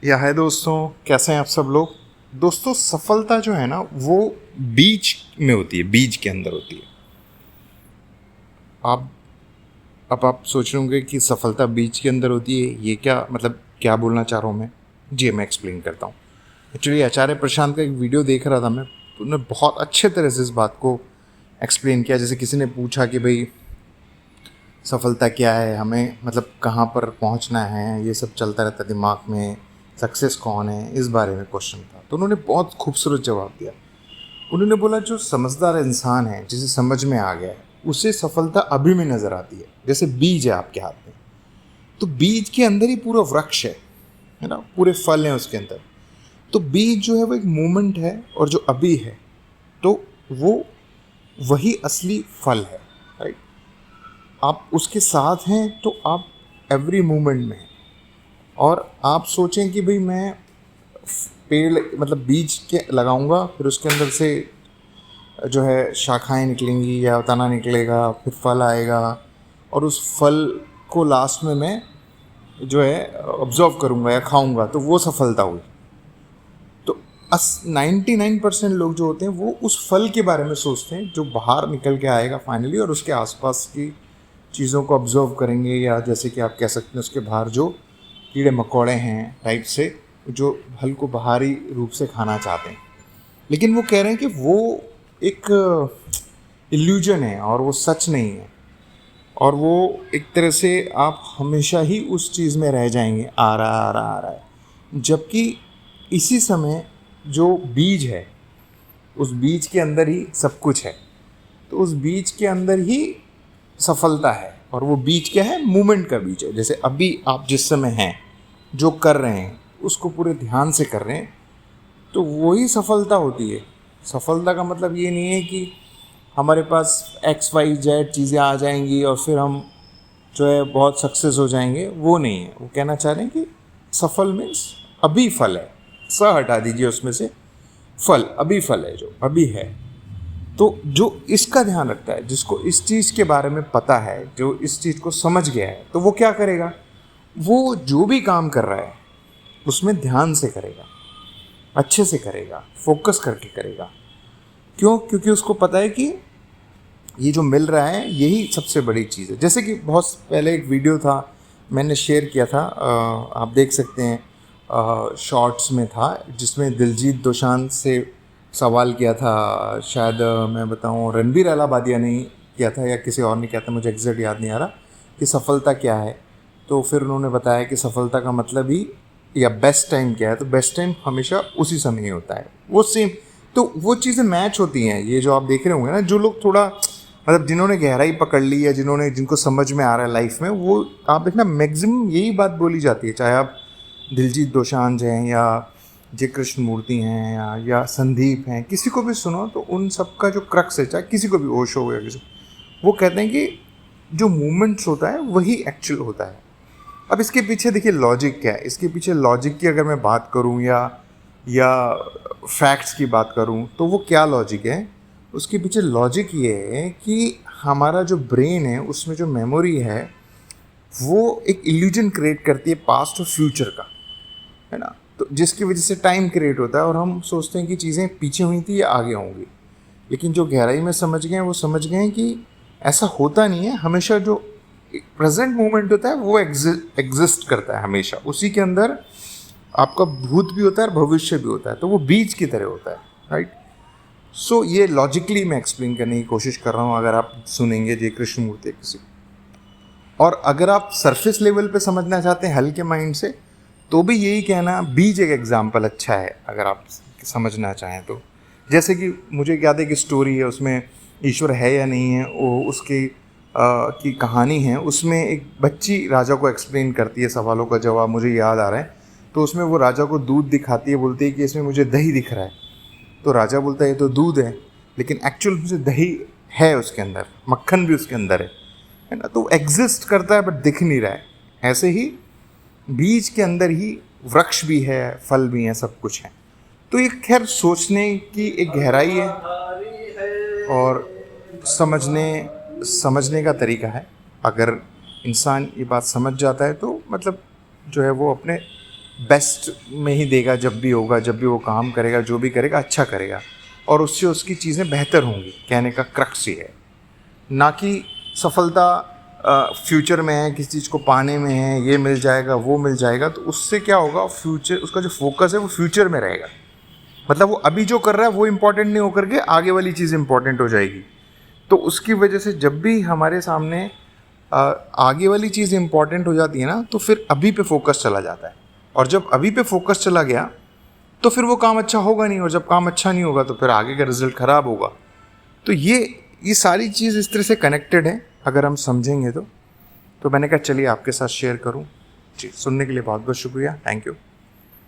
या है दोस्तों, कैसे हैं आप सब लोग। दोस्तों, सफलता जो है ना वो बीज में होती है, बीज के अंदर होती है। आप अब आप सोच रहे होंगे कि सफलता बीज के अंदर होती है, ये क्या मतलब क्या बोलना चाह रहा हूँ मैं। जी, मैं एक्सप्लेन करता हूँ। एक्चुअली आचार्य प्रशांत का एक वीडियो देख रहा था मैं, तो उन्होंने बहुत अच्छे तरह से इस बात को एक्सप्लेन किया। जैसे किसी ने पूछा कि भाई सफलता क्या है, हमें मतलब कहाँ पर पहुँचना है, ये सब चलता रहता है दिमाग में। सक्सेस कौन है, इस बारे में क्वेश्चन था, तो उन्होंने बहुत खूबसूरत जवाब दिया। उन्होंने बोला जो समझदार इंसान है, जिसे समझ में आ गया है, उसे सफलता अभी में नजर आती है। जैसे बीज है आपके हाथ में, तो बीज के अंदर ही पूरा वृक्ष है ना, पूरे फल हैं उसके अंदर। तो बीज जो है वो एक मोमेंट है, और जो अभी है तो वो वही असली फल है। राइट। आप उसके साथ हैं तो आप एवरी मोमेंट में हैं। और आप सोचें कि भाई मैं पेड़ मतलब बीज के लगाऊंगा, फिर उसके अंदर से जो है शाखाएं निकलेंगी या तना निकलेगा, फिर फल आएगा, और उस फल को लास्ट में मैं जो है ऑब्जर्व करूँगा या खाऊंगा, तो वो सफलता हुई। तो 99% लोग जो होते हैं वो उस फल के बारे में सोचते हैं जो बाहर निकल के आएगा फाइनली, और उसके आसपास की चीज़ों को ऑब्जर्व करेंगे, या जैसे कि आप कह सकते हैं उसके बाहर जो कीड़े मकोड़े हैं टाइप से, जो फल को बाहरी रूप से खाना चाहते हैं। लेकिन वो कह रहे हैं कि वो एक इल्यूजन है और वो सच नहीं है। और वो एक तरह से आप हमेशा ही उस चीज़ में रह जाएंगे, आ रहा आ रहा आ रहा है। जबकि इसी समय जो बीज है, उस बीज के अंदर ही सब कुछ है। तो उस बीज के अंदर ही सफलता है। और वो बीज क्या है? मूवमेंट का बीज है। जैसे अभी आप जिस समय हैं, जो कर रहे हैं, उसको पूरे ध्यान से कर रहे हैं, तो वही सफलता होती है। सफलता का मतलब ये नहीं है कि हमारे पास XYZ चीज़ें आ जाएंगी और फिर हम जो है बहुत सक्सेस हो जाएंगे, वो नहीं है। वो कहना चाह रहे हैं कि सफल मीन्स अभी फल है। स हटा दीजिए उसमें से, फल अभी फल है, जो अभी है। तो जो इसका ध्यान रखता है, जिसको इस चीज़ के बारे में पता है, जो इस चीज़ को समझ गया है, तो वो क्या करेगा? वो जो भी काम कर रहा है उसमें ध्यान से करेगा, अच्छे से करेगा, फोकस करके करेगा। क्यों? क्योंकि उसको पता है कि ये जो मिल रहा है यही सबसे बड़ी चीज़ है। जैसे कि बहुत पहले एक वीडियो था, मैंने शेयर किया था, आप देख सकते हैं, शॉर्ट्स में था, जिसमें दिलजीत दोसांझ से सवाल किया था। शायद मैं बताऊं रणबीर अलाहाबादिया ने किया था या किसी और ने किया था, मुझे एग्जैक्ट याद नहीं आ रहा, कि सफलता क्या है। तो फिर उन्होंने बताया कि सफलता का मतलब ही या बेस्ट टाइम क्या है, तो बेस्ट टाइम हमेशा उसी समय ही होता है, वो सेम। तो वो चीज़ें मैच होती हैं। ये जो आप देख रहे होंगे ना, जो लोग थोड़ा मतलब जिन्होंने गहराई पकड़ ली है, जिनको समझ में आ रहा है लाइफ में, वो आप देखना मैक्सिमम यही बात बोली जाती है। चाहे आप दिलजीत दोसांझ हैं या जय कृष्ण मूर्ति हैं या संदीप हैं, किसी को भी सुनो तो उन सब का जो क्रक्स है, चाहे किसी को भी ओशो हो या किसी, वो कहते हैं कि जो मूवमेंट्स होता है वही एक्चुअल होता है। अब इसके पीछे देखिए लॉजिक क्या है। इसके पीछे लॉजिक की अगर मैं बात करूं या फैक्ट्स की बात करूं, तो वो क्या लॉजिक है? उसके पीछे लॉजिक ये है कि हमारा जो ब्रेन है, उसमें जो मेमोरी है, वो एक इल्यूजन क्रिएट करती है पास्ट और फ्यूचर का, है ना। तो जिसकी वजह से टाइम क्रिएट होता है और हम सोचते हैं कि चीज़ें पीछे हुई थी या आगे होंगी। लेकिन जो गहराई में समझ गए हैं, वो समझ गए हैं कि ऐसा होता नहीं है। हमेशा जो प्रेजेंट मोमेंट होता है वो एग्जिस्ट करता है हमेशा। उसी के अंदर आपका भूत भी होता है और भविष्य भी होता है, तो वो बीज की तरह होता है। राइट। सो ये लॉजिकली मैं एक्सप्लेन करने की कोशिश कर रहा हूँ, अगर आप सुनेंगे जय कृष्ण मूर्ति किसी। और अगर आप सरफेस लेवल पे समझना चाहते हैं हल्के माइंड से, तो भी यही कहना, बीज एक एग्जाम्पल अच्छा है अगर आप समझना चाहें तो। जैसे कि मुझे याद है कि स्टोरी है, उसमें ईश्वर है या नहीं है, वो उसकी की कहानी है। उसमें एक बच्ची राजा को एक्सप्लेन करती है, सवालों का जवाब मुझे याद आ रहा है। तो उसमें वो राजा को दूध दिखाती है, बोलती है कि इसमें मुझे दही दिख रहा है। तो राजा बोलता है ये तो दूध है, लेकिन एक्चुअल में से दही है उसके अंदर, मक्खन भी उसके अंदर है ना। तो एग्जिस्ट करता है बट दिख नहीं रहा है। ऐसे ही बीज के अंदर ही वृक्ष भी है, फल भी है, सब कुछ है। तो ये खैर सोचने की एक गहराई है और समझने समझने का तरीका है। अगर इंसान ये बात समझ जाता है तो मतलब जो है वो अपने बेस्ट में ही देगा जब भी होगा, जब भी वो काम करेगा, जो भी करेगा अच्छा करेगा और उससे उसकी चीज़ें बेहतर होंगी। कहने का क्रक्स ये है, ना कि सफलता फ्यूचर में है, किसी चीज़ को पाने में है, ये मिल जाएगा वो मिल जाएगा, तो उससे क्या होगा, फ्यूचर उसका जो फोकस है वो फ्यूचर में रहेगा। मतलब वो अभी जो कर रहा है वो इम्पोर्टेंट नहीं होकर के आगे वाली चीज़ इम्पोर्टेंट हो जाएगी। तो उसकी वजह से जब भी हमारे सामने आगे वाली चीज़ इम्पोर्टेंट हो जाती है ना, तो फिर अभी पे फोकस चला जाता है, और जब अभी पे फोकस चला गया तो फिर वो काम अच्छा होगा नहीं, और जब काम अच्छा नहीं होगा तो फिर आगे का रिजल्ट ख़राब होगा। तो ये सारी चीज़ इस तरह से कनेक्टेड है अगर हम समझेंगे तो मैंने कहा चलिए आपके साथ शेयर करूं। जी, सुनने के लिए बहुत बहुत शुक्रिया, थैंक यू।